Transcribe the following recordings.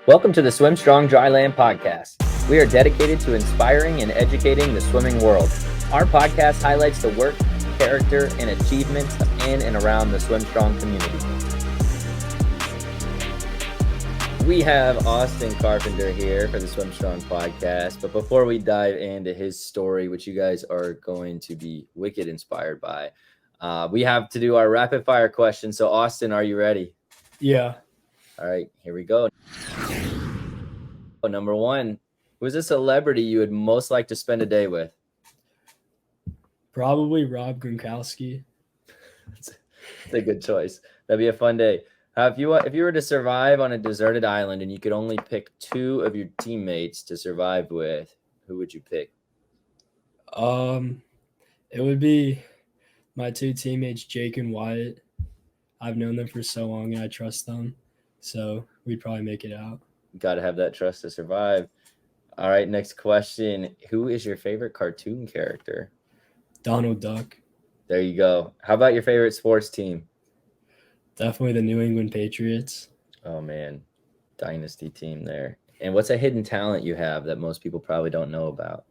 Welcome to the SwimStrong Dryland Podcast. We are dedicated to inspiring and educating the swimming world. Our podcast highlights the work, character, and achievements in and around the SwimStrong community. We have Austin Carpenter here for the SwimStrong Podcast, but before we dive into his story, which you guys are going to be wicked inspired by, we have to do our rapid fire question. So Austin, are you ready? Yeah. All right, here we go. Number one, who's a celebrity you would most like to spend a day with? Probably Rob Gronkowski. That's a good choice. That'd be a fun day. If you were to survive on a deserted island and you could only pick two of your teammates to survive with, who would you pick? It would be my two teammates, Jake and Wyatt. I've known them for so long and I trust them. So we'd probably make it out. Got to have that trust to survive. All right, next question. Who is your favorite cartoon character? Donald Duck. There you go. How about your favorite sports team? Definitely the New England Patriots. Oh, man. Dynasty team there. And what's a hidden talent you have that most people probably don't know about?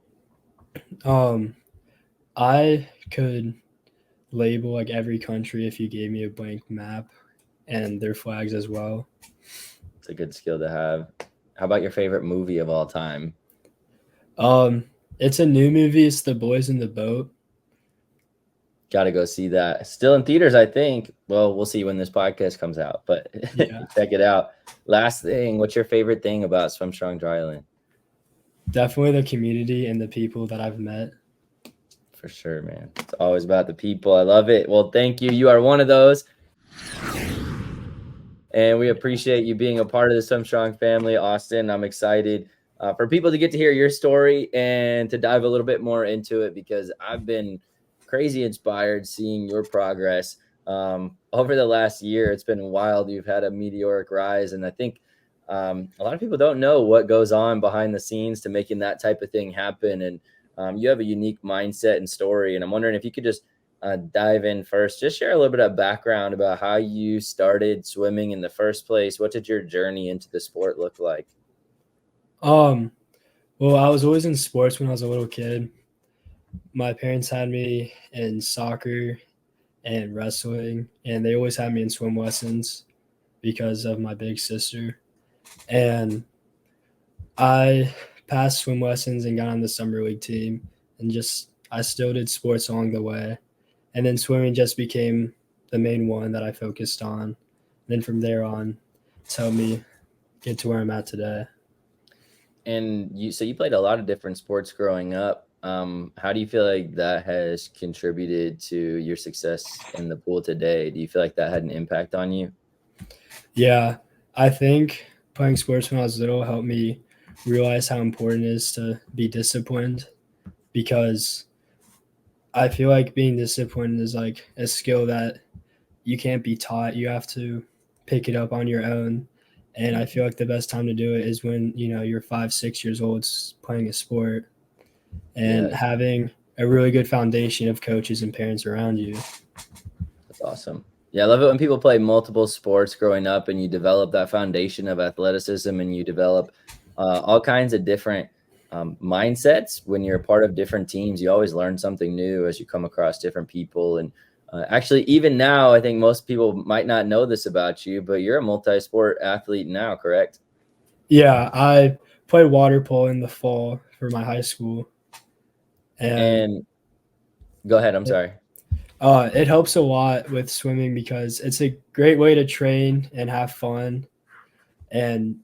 I could label like every country if you gave me a blank map and their flags as well. It's a good skill to have. How about your favorite movie of all time? It's a new movie. It's The Boys in the Boat. Got to go see that. Still in theaters, I think. Well, we'll see when this podcast comes out, but yeah. Check it out. Last thing, what's your favorite thing about SwimStrong Dryland? Definitely the community and the people that I've met. For sure, man. It's always about the people. I love it. Well, thank you. You are one of those. And we appreciate you being a part of the SwimStrong family, Austin. I'm excited for people to get to hear your story and to dive a little bit more into it because I've been crazy inspired seeing your progress over the last year. It's been wild. You've had a meteoric rise. And I think a lot of people don't know what goes on behind the scenes to making that type of thing happen. And you have a unique mindset and story. And I'm wondering if you could just dive in first, just share a little bit of background about how you started swimming in the first place. What did your journey into the sport look like? Well, I was always in sports when I was a little kid. My parents had me in soccer and wrestling, and they always had me in swim lessons because of my big sister. And I passed swim lessons and got on the summer league team, and I still did sports along the way. And then swimming just became the main one that I focused on. And then from there on, it's helped me get to where I'm at today. And you played a lot of different sports growing up. How do you feel like that has contributed to your success in the pool today? Do you feel like that had an impact on you? Yeah, I think playing sports when I was little helped me realize how important it is to be disciplined, because I feel like being disciplined is like a skill that you can't be taught. You have to pick it up on your own. And I feel like the best time to do it is when, you're 5-6 years old playing a sport and having a really good foundation of coaches and parents around you. That's awesome. Yeah, I love it when people play multiple sports growing up and you develop that foundation of athleticism and you develop all kinds of different mindsets. When you're a part of different teams, you always learn something new as you come across different people. And actually, even now, I think most people might not know this about you, but you're a multi-sport athlete now, correct? Yeah, I played water polo in the fall for my high school. And go ahead. I'm sorry. It helps a lot with swimming because it's a great way to train and have fun. And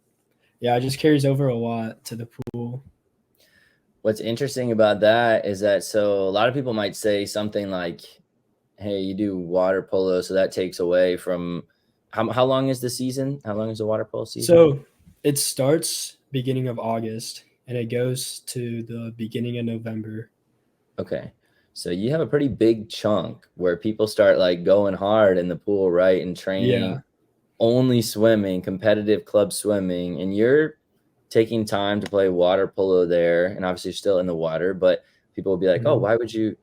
yeah, it just carries over a lot to the pool. What's interesting about that is that so a lot of people might say something like, hey, you do water polo, so that takes away from how long is the season? How long is the water polo season? So it starts beginning of August and it goes to the beginning of November. Okay. So you have a pretty big chunk where people start like going hard in the pool, right? And training only swimming, competitive club swimming, and you're taking time to play water polo there. And obviously you're still in the water, but people will be like, oh, why would you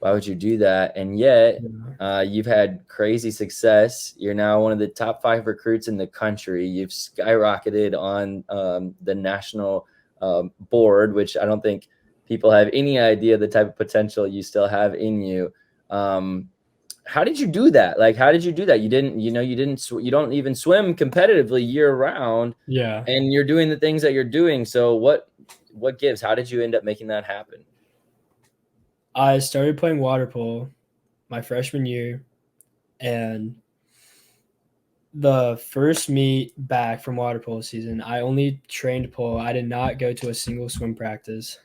Why would you do that? And yet you've had crazy success. You're now one of the top 5 recruits in the country. You've skyrocketed on the national board, which I don't think people have any idea the type of potential you still have in you. How did you do that? Like, how did you do that? You don't even swim competitively year round. Yeah. And you're doing the things that you're doing. So what gives? How did you end up making that happen? I started playing water polo my freshman year, and the first meet back from water polo season, I only trained polo. I did not go to a single swim practice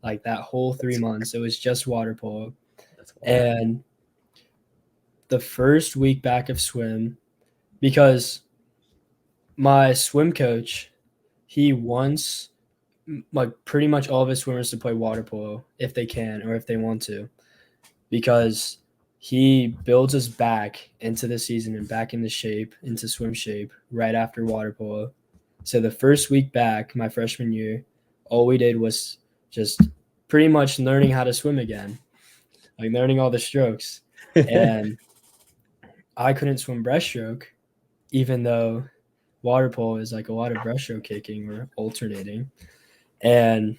like that whole 3 months. It was just water polo. And the first week back of swim, because my swim coach, he wants like pretty much all of his swimmers to play water polo if they can or if they want to, because he builds us back into the season and back into shape, into swim shape right after water polo. So the first week back, my freshman year, all we did was just pretty much learning how to swim again, like learning all the strokes. And I couldn't swim breaststroke, even though water polo is like a lot of breaststroke kicking or alternating. And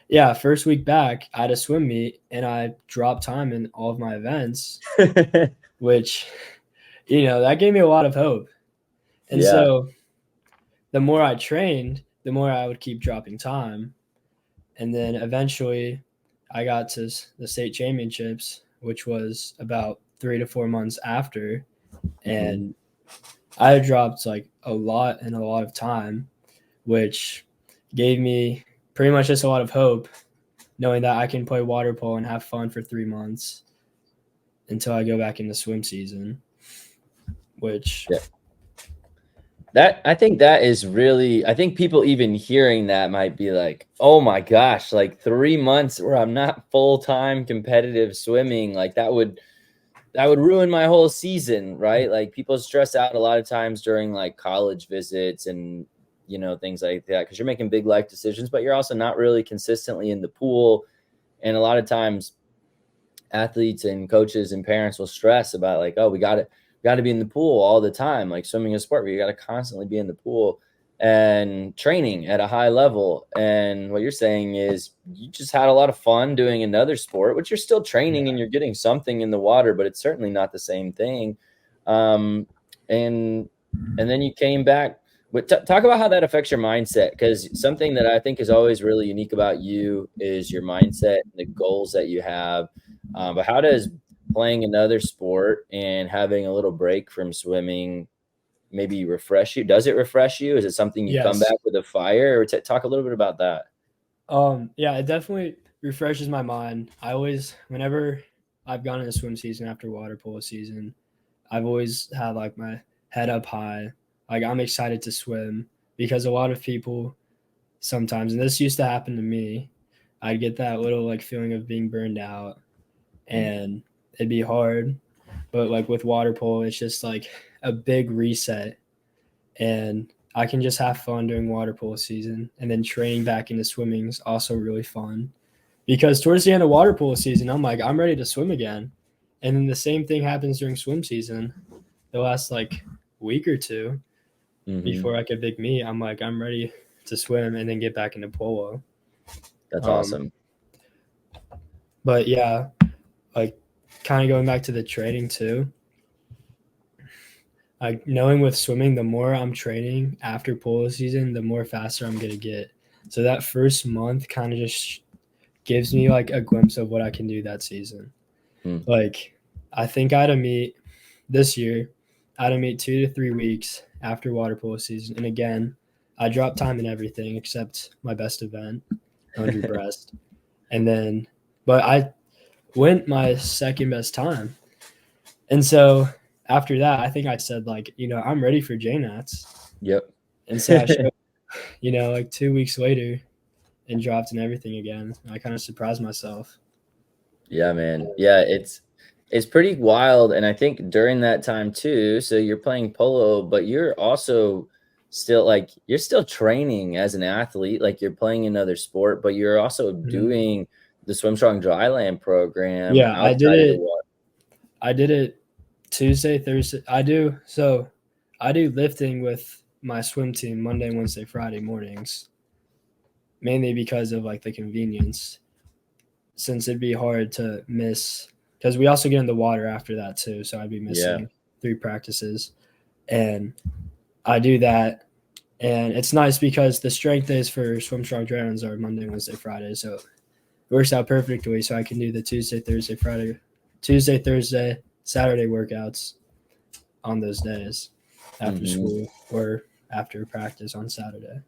yeah, first week back, I had a swim meet and I dropped time in all of my events, which, that gave me a lot of hope. And so the more I trained, the more I would keep dropping time. And then eventually I got to the state championships, which was about 3 to 4 months after. And I dropped like a lot of time, which gave me pretty much just a lot of hope, knowing that I can play water polo and have fun for 3 months until I go back into swim season, which I think that is really, I think people even hearing that might be like, oh my gosh, like 3 months where I'm not full-time competitive swimming, like that would ruin my whole season, right? Like people stress out a lot of times during like college visits and things like that, because you're making big life decisions, but you're also not really consistently in the pool. And a lot of times athletes and coaches and parents will stress about like, oh, we got to be in the pool all the time. Like swimming is a sport where you got to constantly be in the pool and training at a high level. And what you're saying is you just had a lot of fun doing another sport, which you're still training and you're getting something in the water, but it's certainly not the same thing. And then you came back. But talk about how that affects your mindset, because something that I think is always really unique about you is your mindset and the goals that you have. But how does playing another sport and having a little break from swimming maybe refresh you? Does it refresh you? Is it something you come back with a fire? Or talk a little bit about that. Yeah, it definitely refreshes my mind. Whenever I've gone into swim season after water polo season, I've always had like my head up high. Like I'm excited to swim, because a lot of people sometimes, and this used to happen to me, I'd get that little like feeling of being burned out and it'd be hard. But like with water polo, it's just like a big reset, and I can just have fun during water polo season. And then training back into swimming is also really fun, because towards the end of water polo season, I'm like, I'm ready to swim again. And then the same thing happens during swim season. The last like week or two before like a big meet, I'm like, I'm ready to swim and then get back into polo. That's awesome. But yeah, like kind of going back to the training too. Like knowing with swimming, the more I'm training after polo season, the more faster I'm going to get. So that first month kind of just gives me like a glimpse of what I can do that season. Like I think I had a meet this year. I had a meet 2 to 3 weeks after water polo season. And again, I dropped time in everything except my best event, 100 breast. But I went my second best time. And so after that, I think I said like, I'm ready for JNATs. Yep. And so I showed, like 2 weeks later and dropped in everything again. I kind of surprised myself. Yeah, man. Yeah, it's pretty wild. And I think during that time too, so you're playing polo, but you're also still like, you're still training as an athlete, like you're playing another sport, but you're also doing the SwimStrong Dryland program Yeah, I did outside of the it. water? I did it Tuesday, Thursday. I do lifting with my swim team Monday, Wednesday, Friday mornings, mainly because of like the convenience. Since it'd be hard to miss, because we also get in the water after that too, so I'd be missing 3 practices, and I do that. And it's nice because the strength days for SwimStrong Drylands are Monday, Wednesday, Friday, so it works out perfectly. So I can do the Tuesday, Thursday, Saturday workouts on those days after school or after practice on Saturday.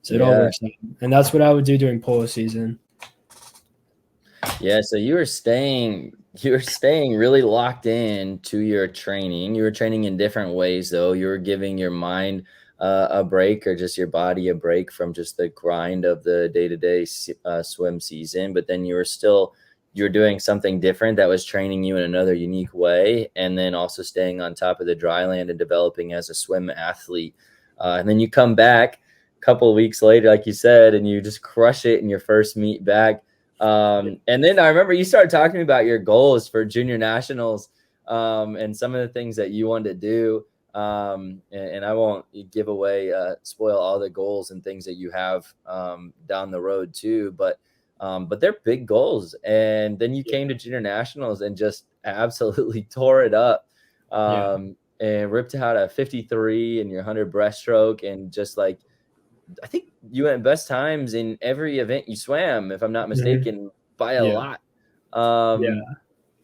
So it all works out, and that's what I would do during polo season. Yeah, so you were staying really locked in to your training. You were training in different ways, though. You were giving your mind a break, or just your body a break from just the grind of the day-to-day swim season. But then you were doing something different that was training you in another unique way, and then also staying on top of the dryland and developing as a swim athlete. And then you come back a couple of weeks later, like you said, and you just crush it in your first meet back. And then I remember you started talking about your goals for junior nationals, and some of the things that you wanted to do. And I won't give away, spoil all the goals and things that you have down the road too, but they're big goals. And then you came to junior nationals and just absolutely tore it up, and ripped out a 53 in your 100 breaststroke, and just like, I think you went best times in every event you swam, if I'm not mistaken, by a lot.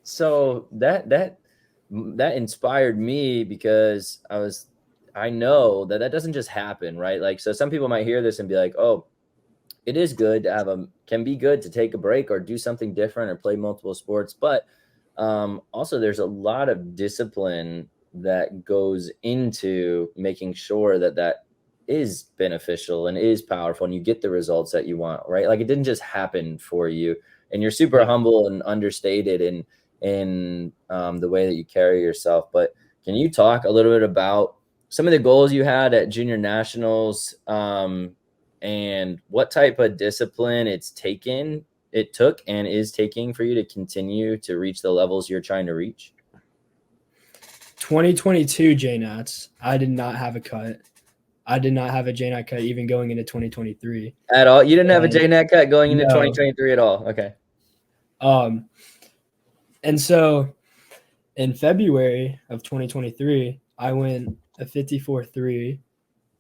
So that inspired me, because I know that doesn't just happen, right? Like, so some people might hear this and be like, oh, it is good to can be good to take a break or do something different or play multiple sports. But also there's a lot of discipline that goes into making sure that is beneficial and is powerful, and you get the results that you want, right? Like, it didn't just happen for you, and you're super humble and understated in the way that you carry yourself. But can you talk a little bit about some of the goals you had at junior nationals, and what type of discipline it took and is taking for you to continue to reach the levels you're trying to reach? 2022 JNATs, I did not have a cut. I did not have a JNAT cut even going into 2023. At all? You didn't have a JNAT cut going into 2023 at all? Okay. And so in February of 2023, I went a 54.3.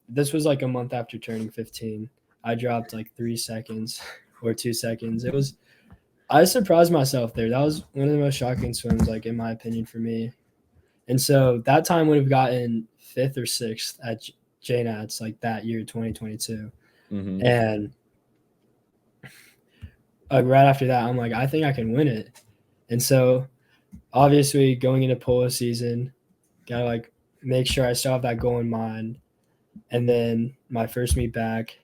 This was like a month after turning 15. I dropped like 3 seconds or 2 seconds. I surprised myself there. That was one of the most shocking swims, like, in my opinion, for me. And so that time would have gotten 5th or 6th at JNATs, like, that year, 2022. And right after that, I'm like, I think I can win it. And so obviously going into polo season, gotta like make sure I still have that goal in mind. And then my first meet back,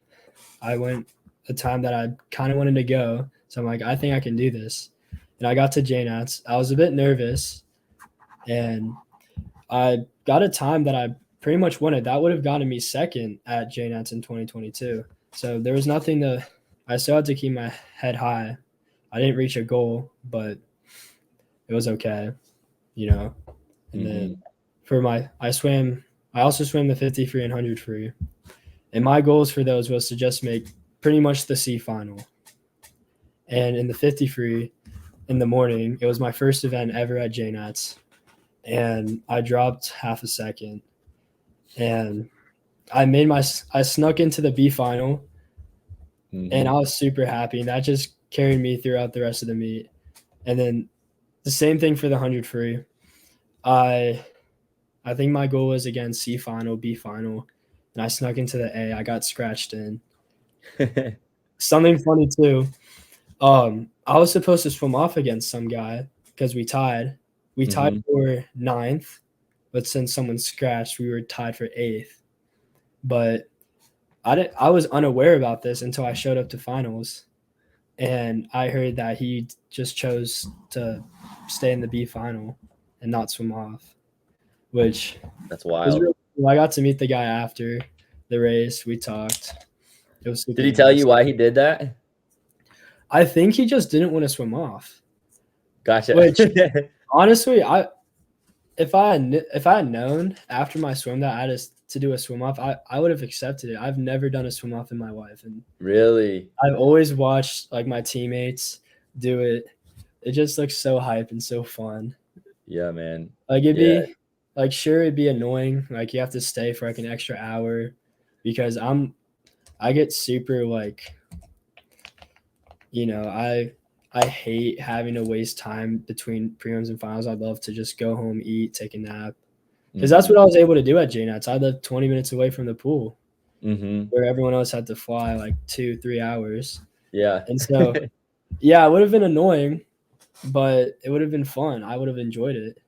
I went a time that I kind of wanted to go. So I'm like, I think I can do this. And I got to JNATs. I was a bit nervous, and I got a time that I pretty much wanted. That would have gotten me second at JNATs in 2022. So there was nothing I still had to keep my head high. I didn't reach a goal, but it was okay, And then for I also swam the 50 free and 100 free. And my goals for those was to just make pretty much the C final. And in the 50 free in the morning, it was my first event ever at JNATs. And I dropped half a second. And I snuck into the B final. And I was super happy. And that just carried me throughout the rest of the meet. And then the same thing for the 100 free. I think my goal was, again, C final, B final. And I snuck into the A. I got scratched in. Something funny too. I was supposed to swim off against some guy because we tied. We tied for 9th, but since someone scratched, we were tied for 8th. But I was unaware about this until I showed up to finals, and I heard that he just chose to stay in the B final and not swim off, which that's wild. Really cool. I got to meet the guy after the race. We talked. It was super Did he tell you why he did that? I think he just didn't want to swim off. Gotcha. Which honestly, if I had known after my swim that I had to do a swim off, I would have accepted it. I've never done a swim off in my life, and Really? I've always watched like my teammates do it. It just looks so hype and so fun. Yeah, man. Like it'd Yeah. be like sure it'd be annoying. Like you have to stay for like an extra hour because I get super like, I hate having to waste time between prelims and finals. I'd love to just go home, eat, take a nap. Because that's what I was able to do at JNats. I lived 20 minutes away from the pool, where everyone else had to fly like 2-3 hours. Yeah. And so, yeah, it would have been annoying, but it would have been fun. I would have enjoyed it.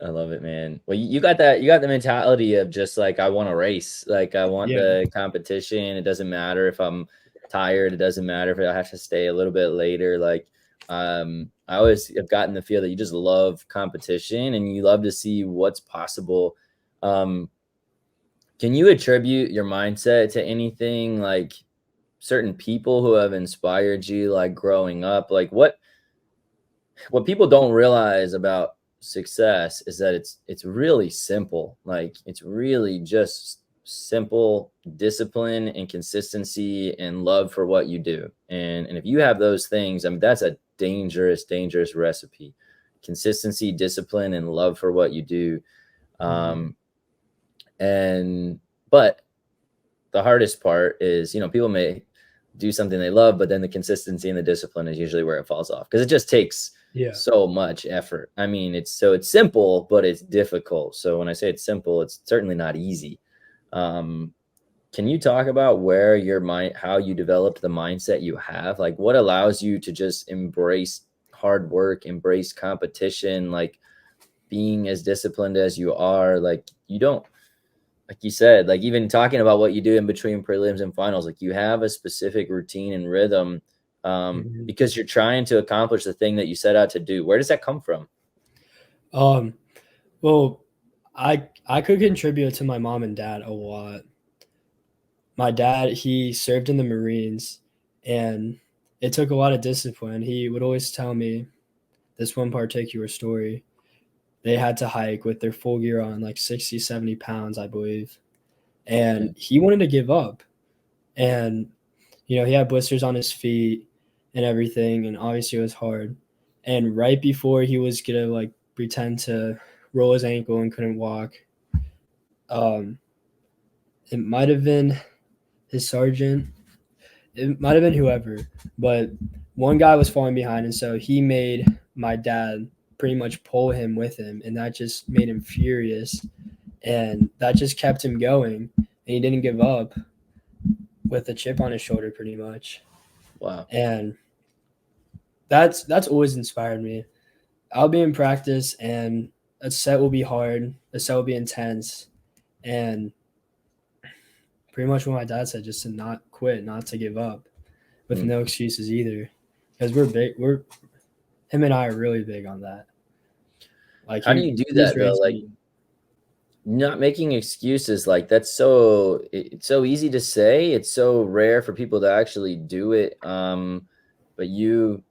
I love it, man. Well, you got that. You got the mentality of just like, I want to race. Like, I want the competition. It doesn't matter if I'm tired. It doesn't matter if I have to stay a little bit later. Like, I always have gotten the feel that you just love competition and you love to see what's possible. Can you attribute your mindset to anything, like certain people who have inspired you, like growing up? Like what people don't realize about success is that it's really simple. Like it's really just simple discipline and consistency and love for what you do. And if you have those things, I mean, that's a dangerous recipe. Consistency, discipline, and love for what you do. But the hardest part is, people may do something they love, but then the consistency and the discipline is usually where it falls off because it just takes so much effort. I mean, it's simple, but it's difficult. So when I say it's simple, it's certainly not easy. Can you talk about how you developed the mindset you have? Like what allows you to just embrace hard work, embrace competition, like being as disciplined as you are? Like you don't, like you said, like even talking about what you do in between prelims and finals, like you have a specific routine and rhythm because you're trying to accomplish the thing that you set out to do. Where does that come from? Well, I could contribute to my mom and dad a lot. My dad, he served in the Marines, and it took a lot of discipline. He would always tell me this one particular story. They had to hike with their full gear on, like 60, 70 pounds, I believe. And he wanted to give up. And, he had blisters on his feet and everything. And obviously it was hard. And right before he was going to like pretend to roll his ankle and couldn't walk, it might have been his sergeant. It might have been whoever. But one guy was falling behind. And so he made my dad pretty much pull him with him, and that just made him furious, and that just kept him going, and he didn't give up with a chip on his shoulder pretty much. Wow. And that's always inspired me. I'll be in practice and a set will be hard, a set will be intense, and pretty much what my dad said, just to not quit, not to give up, with no excuses either, because him and I are really big on that. Like, how do you do that though? Like not making excuses, like it's so easy to say. It's so rare for people to actually do it. But you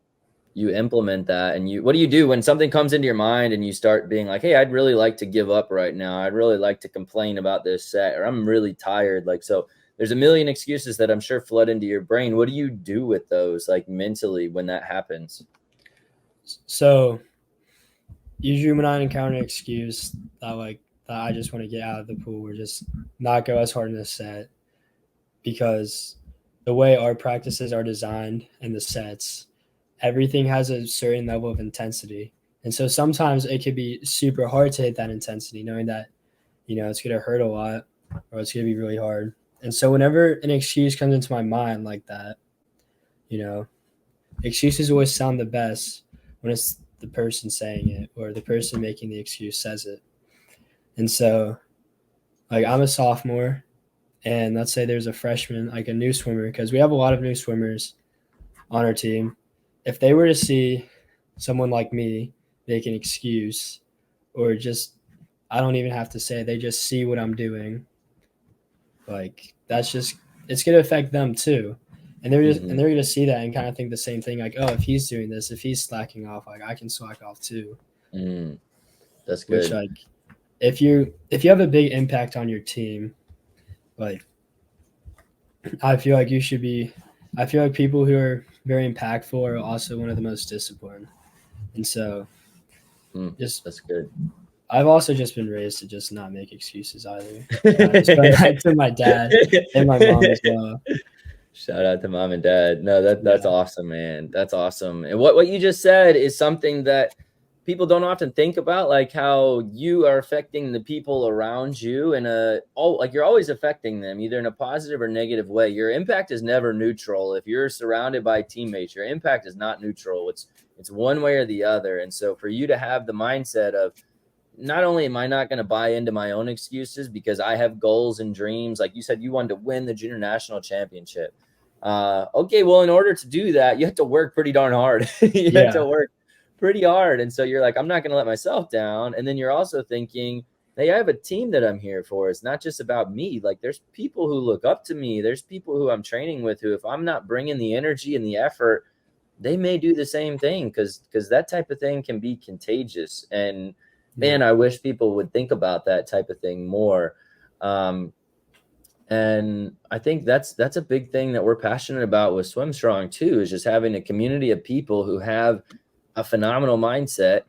implement that, and what do you do when something comes into your mind and you start being like, hey, I'd really like to give up right now. I'd really like to complain about this set, or I'm really tired. Like, so there's a million excuses that I'm sure flood into your brain. What do you do with those, like mentally, when that happens? So usually when I encounter an excuse that I just want to get out of the pool or just not go as hard in the set, because the way our practices are designed and the sets, everything has a certain level of intensity. And so sometimes it could be super hard to hit that intensity, knowing that, it's going to hurt a lot or it's going to be really hard. And so whenever an excuse comes into my mind like that, excuses always sound the best when it's the person saying it or the person making the excuse says it. And so, like, I'm a sophomore, and let's say there's a freshman, like a new swimmer, because we have a lot of new swimmers on our team. If they were to see someone like me make an excuse, or just, I don't even have to say it, they just see what I'm doing, like, it's going to affect them too. And they're going to see that and kind of think the same thing, like, oh, if he's doing this, if he's slacking off, like I can slack off too. That's good. Which, like, if you have a big impact on your team, like, I feel like people who are very impactful are also one of the most disciplined. And so that's good. I've also just been raised to just not make excuses either. To my dad and my mom as well. Shout out to mom and dad. No, that's awesome, man. That's awesome. And what you just said is something that people don't often think about, like how you are affecting the people around you like you're always affecting them either in a positive or negative way. Your impact is never neutral. If you're surrounded by teammates, your impact is not neutral. It's one way or the other. And so for you to have the mindset of, not only am I not going to buy into my own excuses because I have goals and dreams, like you said, you wanted to win the junior national championship. Okay, well, in order to do that, you have to work pretty darn hard. You have to work pretty hard. And so you're like, I'm not going to let myself down. And then you're also thinking, hey, I have a team that I'm here for. It's not just about me. Like, there's people who look up to me. There's people who I'm training with who, if I'm not bringing the energy and the effort, they may do the same thing because that type of thing can be contagious. And man, I wish people would think about that type of thing more. And I think that's a big thing that we're passionate about with SwimStrong too, is just having a community of people who have a phenomenal mindset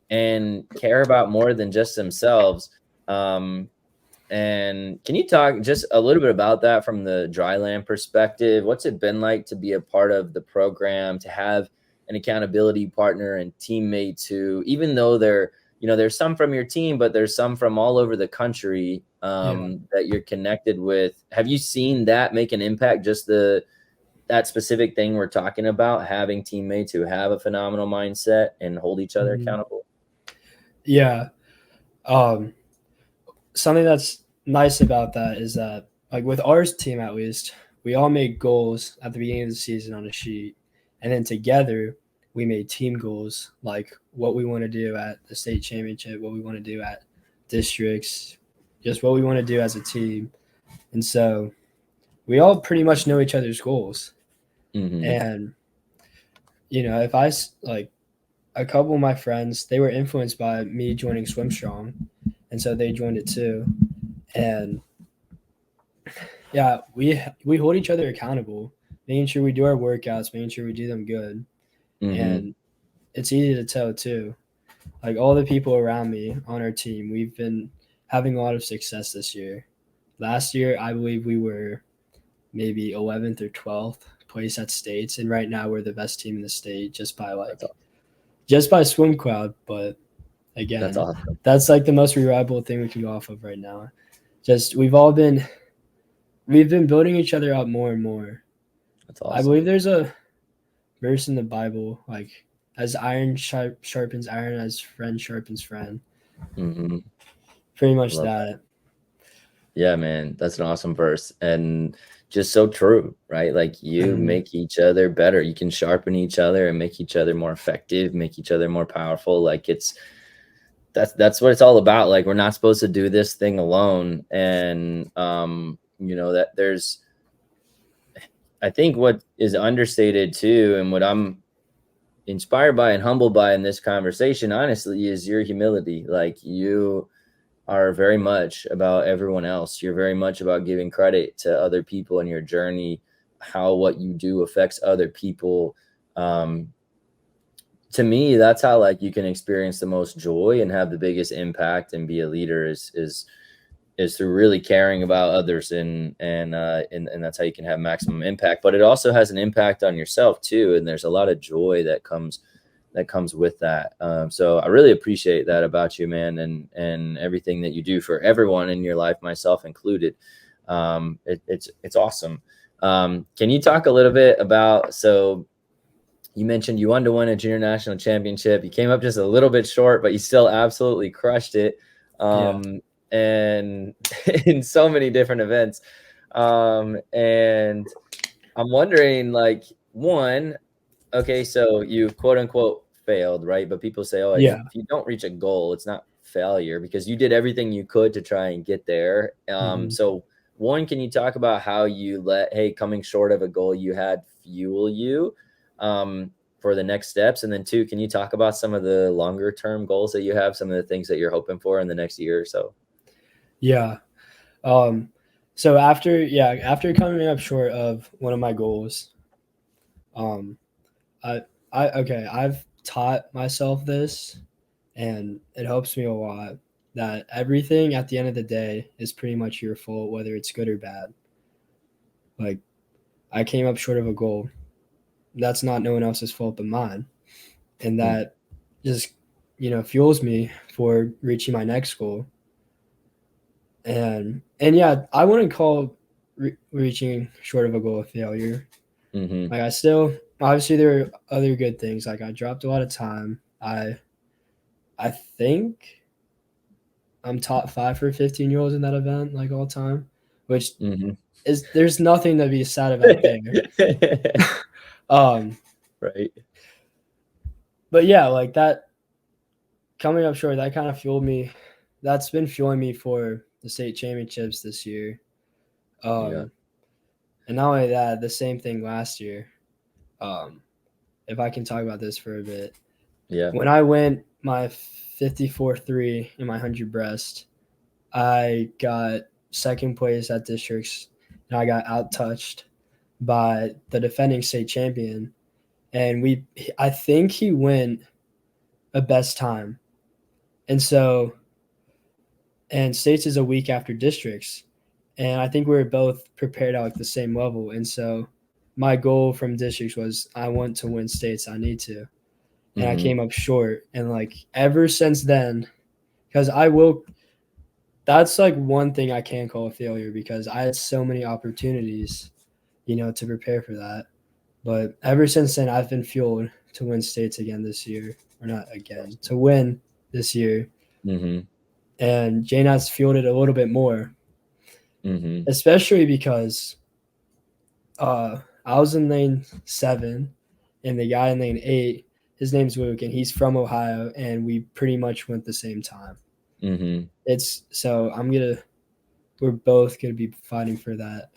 and care about more than just themselves. And can you talk just a little bit about that from the Dryland perspective? What's it been like to be a part of the program, to have an accountability partner and teammates who, even though there's some from your team, but there's some from all over the country that you're connected with. Have you seen that make an impact? Just that specific thing we're talking about, having teammates who have a phenomenal mindset and hold each other accountable. Yeah. Something that's nice about that is that, like, with our team, at least, we all made goals at the beginning of the season on a sheet. And then together we made team goals, like what we want to do at the state championship, what we want to do at districts, just what we want to do as a team. And so we all pretty much know each other's goals. And, if a couple of my friends, they were influenced by me joining SwimStrong, and so they joined it too. And we hold each other accountable, making sure we do our workouts, making sure we do them good. And it's easy to tell too. Like, all the people around me on our team, we've been having a lot of success this year. Last year, I believe we were maybe 11th or 12th place at states, and right now we're the best team in the state just by swim crowd. But again, that's awesome. That's like the most reliable thing we can go off of right now. Just we've been building each other up more and more. That's awesome. I believe there's a verse in the Bible, like, as iron sharpens iron, as friend sharpens friend. Pretty much that. Yeah, man, that's an awesome verse, and just so true, right? Like, you make each other better. You can sharpen each other and make each other more effective, make each other more powerful. Like, that's what it's all about. Like, we're not supposed to do this thing alone. And that there's, I think what is understated too, and what I'm inspired by and humbled by in this conversation, honestly, is your humility. Like, you are very much about everyone else. You're very much about giving credit to other people in your journey, how what you do affects other people. To me, that's how, like, you can experience the most joy and have the biggest impact and be a leader is through really caring about others, and that's how you can have maximum impact. But it also has an impact on yourself too, and there's a lot of joy that comes with that. So I really appreciate that about you, man, and everything that you do for everyone in your life, myself included. It's awesome. Can you talk a little bit about, so you mentioned you wanted to win a junior national championship. You came up just a little bit short, but you still absolutely crushed it. And in so many different events. And I'm wondering, like, one, okay, so you quote unquote failed, right? But people say, if you don't reach a goal, it's not failure, because you did everything you could to try and get there. So one, can you talk about how you let, hey, coming short of a goal you had fuel you for the next steps? And then two, can you talk about some of the longer term goals that you have, some of the things that you're hoping for in the next year or so? Yeah. So after coming up short of one of my goals, I've taught myself this, and it helps me a lot, that everything at the end of the day is pretty much your fault, whether it's good or bad. Like, I came up short of a goal. That's not no one else's fault but mine. And that just, fuels me for reaching my next goal. And yeah, I wouldn't call reaching short of a goal a failure. Mm-hmm. Like, obviously there are other good things. Like, I dropped a lot of time. I think I'm top 5 for 15-year-olds in that event, like, all time, which is, there's nothing to be sad about there. Right. But yeah, like, that coming up short, that kind of fueled me. That's been fueling me for the state championships this year. And not only that, the same thing last year. If I can talk about this for a bit. Yeah. When I went my 54.3 in my 100 breast, I got second place at districts, and I got out-touched by the defending state champion. And I think he went a best time. And states is a week after districts. And I think we were both prepared at like the same level. And so my goal from districts was, I want to win states. I need to. And I came up short. And like, ever since then, because that's like one thing I can call a failure, because I had so many opportunities, to prepare for that. But ever since then, I've been fueled to win states again this year. Or not again, to win this year. And Jane has fueled it a little bit more. Especially because I was in lane 7, and the guy in lane 8, his name's Luke, and he's from Ohio, and we pretty much went the same time. We're both gonna be fighting for that,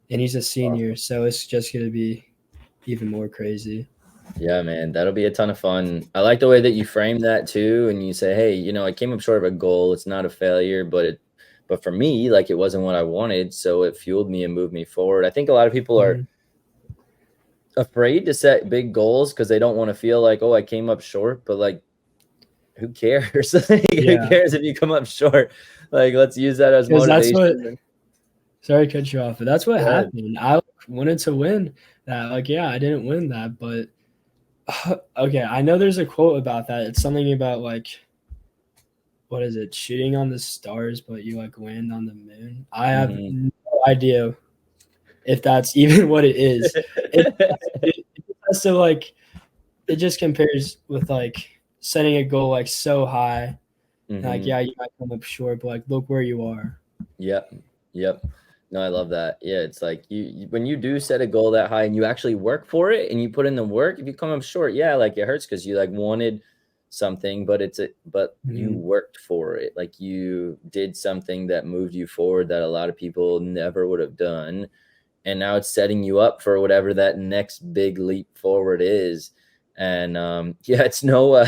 and he's a senior, so it's just gonna be even more crazy. Yeah, man, that'll be a ton of fun. I like the way that you frame that too, and you say, hey, I came up short of a goal. It's not a failure, but for me, like, it wasn't what I wanted, so it fueled me and moved me forward. I think a lot of people are afraid to set big goals because they don't want to feel like, oh, I came up short, but like, who cares? Who cares if you come up short? Like, let's use that as motivation. Sorry to cut you off, but that's what happened. I wanted to win that. Like, yeah, I didn't win that, but okay, I know there's a quote about that. It's something about like, what is it? Shooting on the stars, but you like land on the moon. I have no idea if that's even what it is. It just compares with like setting a goal like so high. Like, yeah, you might come up short, but like, look where you are. Yep. No, I love that. Yeah, it's like you when you do set a goal that high and you actually work for it and you put in the work, if you come up short, yeah, like, it hurts because you like wanted something, but you worked for it. Like, you did something that moved you forward that a lot of people never would have done, and now it's setting you up for whatever that next big leap forward is. And it's no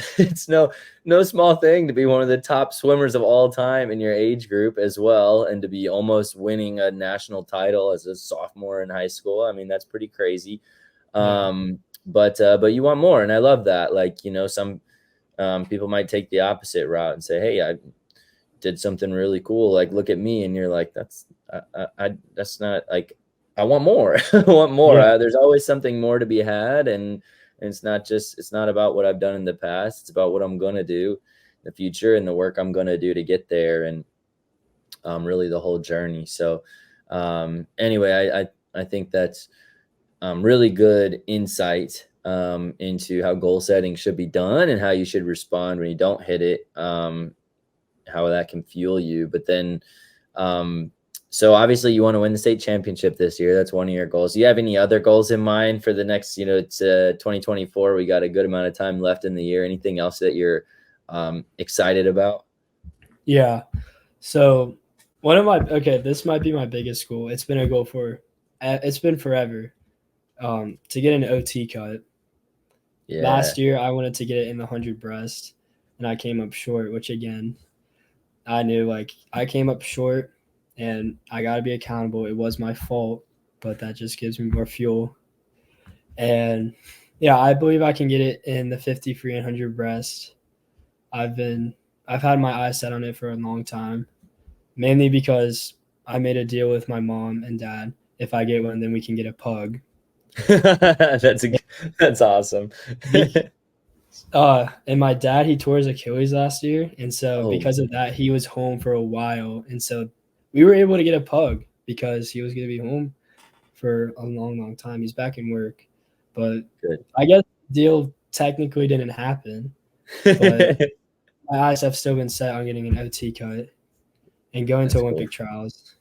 small thing to be one of the top swimmers of all time in your age group as well, and to be almost winning a national title as a sophomore in high school. I mean, that's pretty crazy. But you want more, and I love that. Like, some people might take the opposite route and say, hey, I did something really cool, like, look at me. And you're like, that's not, like, I want more. I want more. There's always something more to be had, and it's not about what I've done in the past. It's about what I'm going to do in the future and the work I'm going to do to get there, and really the whole journey. So anyway, I think that's really good insight into how goal setting should be done and how you should respond when you don't hit it, how that can fuel you. But then so obviously you want to win the state championship this year. That's one of your goals. Do you have any other goals in mind for the next, it's 2024. We got a good amount of time left in the year. Anything else that you're excited about? Yeah. So This might be my biggest goal. It's been a goal it's been forever. To get an OT cut. Yeah. Last year, I wanted to get it in the 100 breast, and I came up short, which again, I knew I came up short, and I got to be accountable. It was my fault, but that just gives me more fuel. And yeah, I believe I can get it in the 50 free and 100 breast. I've had my eyes set on it for a long time, mainly because I made a deal with my mom and dad. If I get one, then we can get a pug. That's awesome. And my dad, he tore his Achilles last year, and so because of that, he was home for a while, and so we were able to get a pug because he was going to be home for a long, long time. He's back in work, but Good. I guess the deal technically didn't happen. But my eyes have still been set on getting an OT cut and going to Olympic trials.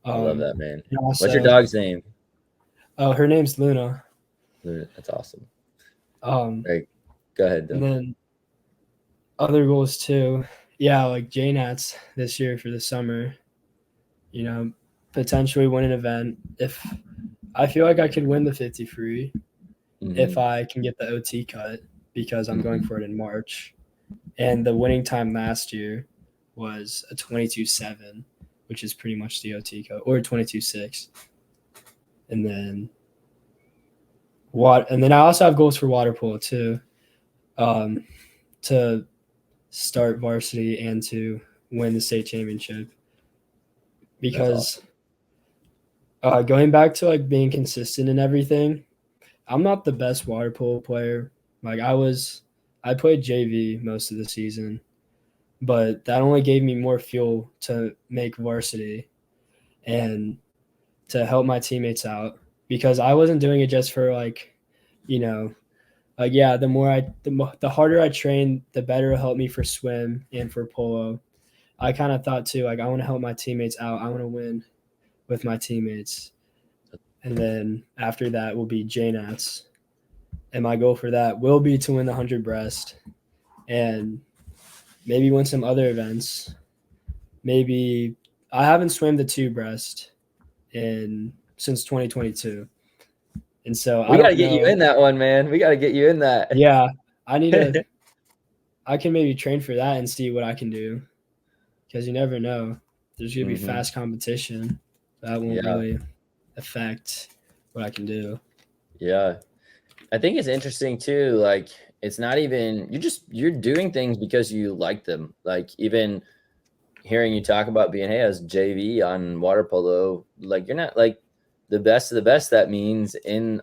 I love that, man. Also, what's your dog's name? Oh, her name's Luna. That's awesome. Right. Go ahead, though. And then other goals too. Yeah, like JNATs this year for the summer. You know, potentially win an event. If I feel like I could win the 50 free if I can get the OT cut because I'm going for it in March. And the winning time last year was a 22.7, which is pretty much the OT cut, or 22.6. And then I also have goals for water polo too, to start varsity and to win the state championship. Because going back to being consistent in everything, I'm not the best water polo player. I played JV most of the season, but that only gave me more fuel to make varsity and to help my teammates out, because I wasn't doing it just for the harder I train, the better it'll help me for swim and for polo. I kind of thought too, I want to help my teammates out. I want to win with my teammates. And then after that will be JNATs. And my goal for that will be to win the 100 breast and maybe win some other events. Maybe I haven't swam the 2 breast since 2022. And so we got to get you in that one, man. We got to get you in that. Yeah. I can maybe train for that and see what I can do, because you never know. There's going to be fast competition. That won't really affect what I can do. Yeah. I think it's interesting too. It's not even, you're doing things because you like them. Even hearing you talk about being, hey, as JV on water polo, you're not the best of the best. That means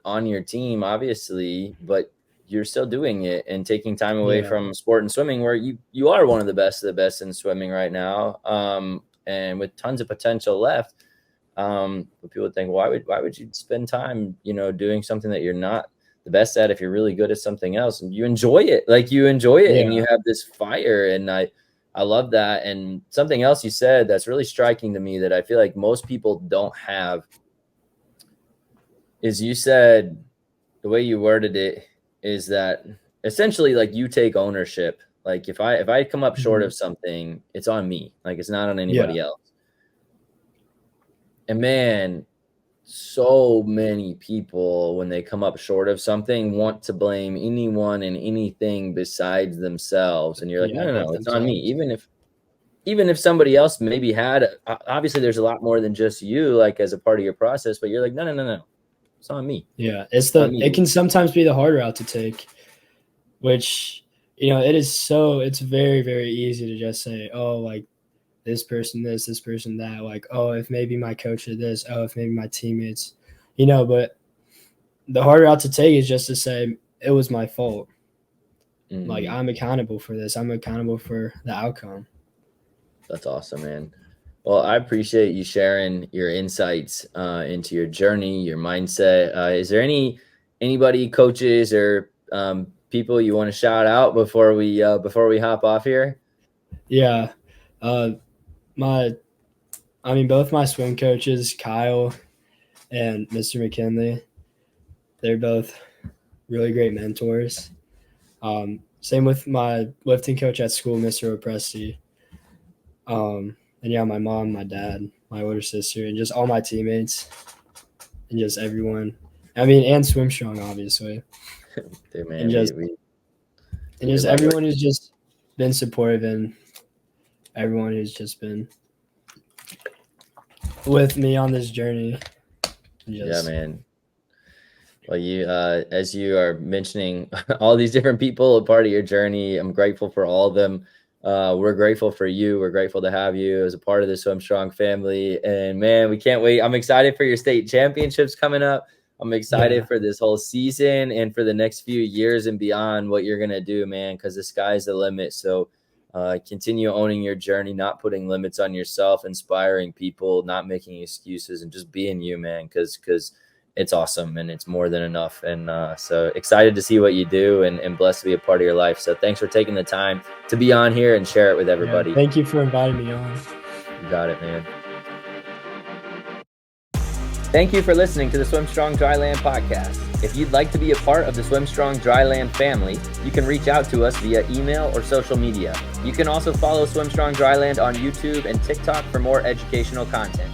on your team, obviously, but you're still doing it and taking time away from sport and swimming, where you are one of the best in swimming right now. And with tons of potential left. But people would think, why would you spend time, doing something that you're not the best at if you're really good at something else and you enjoy it? And you have this fire. And I love that. And something else you said that's really striking to me that I feel like most people don't have is, you said, the way you worded it is that essentially you take ownership. If I come up short of something, it's on me. It's not on anybody else. And man, so many people, when they come up short of something, want to blame anyone and anything besides themselves. And you're like, no, it's on me. Even if somebody else maybe had, obviously there's a lot more than just you, as a part of your process, but you're like, no, it's on me. Yeah. It can sometimes be the harder route to take, which, it's very, very easy to just say, oh, this person this person that, oh, if maybe my coach did this, oh, if maybe my teammates, but the harder route to take is just to say it was my fault. I'm accountable for this. I'm accountable for the outcome. That's awesome, man. Well, I appreciate you sharing your insights into your journey, your mindset. Is there anybody, coaches or people you want to shout out before we hop off here? Yeah. Both my swim coaches, Kyle and Mr. McKinley, they're both really great mentors. Same with my lifting coach at school, Mr. Opresti. And yeah, my mom, my dad, my older sister, and just all my teammates, and just everyone. I mean, and SwimStrong, obviously, Dude, man, and just love everyone who's just been supportive, and everyone who's just been with me on this journey. Yeah, man. Well, you, as you are mentioning all these different people a part of your journey, I'm grateful for all of them. We're grateful for you. We're grateful to have you as a part of the SwimStrong family. And man, we can't wait. I'm excited for your state championships coming up. I'm excited for this whole season and for the next few years and beyond what you're going to do, man, because the sky's the limit. So continue owning your journey, not putting limits on yourself, inspiring people, not making excuses, and just being you, man, because it's awesome and it's more than enough. And so excited to see what you do and blessed to be a part of your life. So thanks for taking the time to be on here and share it with everybody. Yeah, thank you for inviting me on. You got it, man. Thank you for listening to the SwimStrong Dryland Podcast. If you'd like to be a part of the SwimStrong Dryland family, you can reach out to us via email or social media. You can also follow SwimStrong Dryland on YouTube and TikTok for more educational content.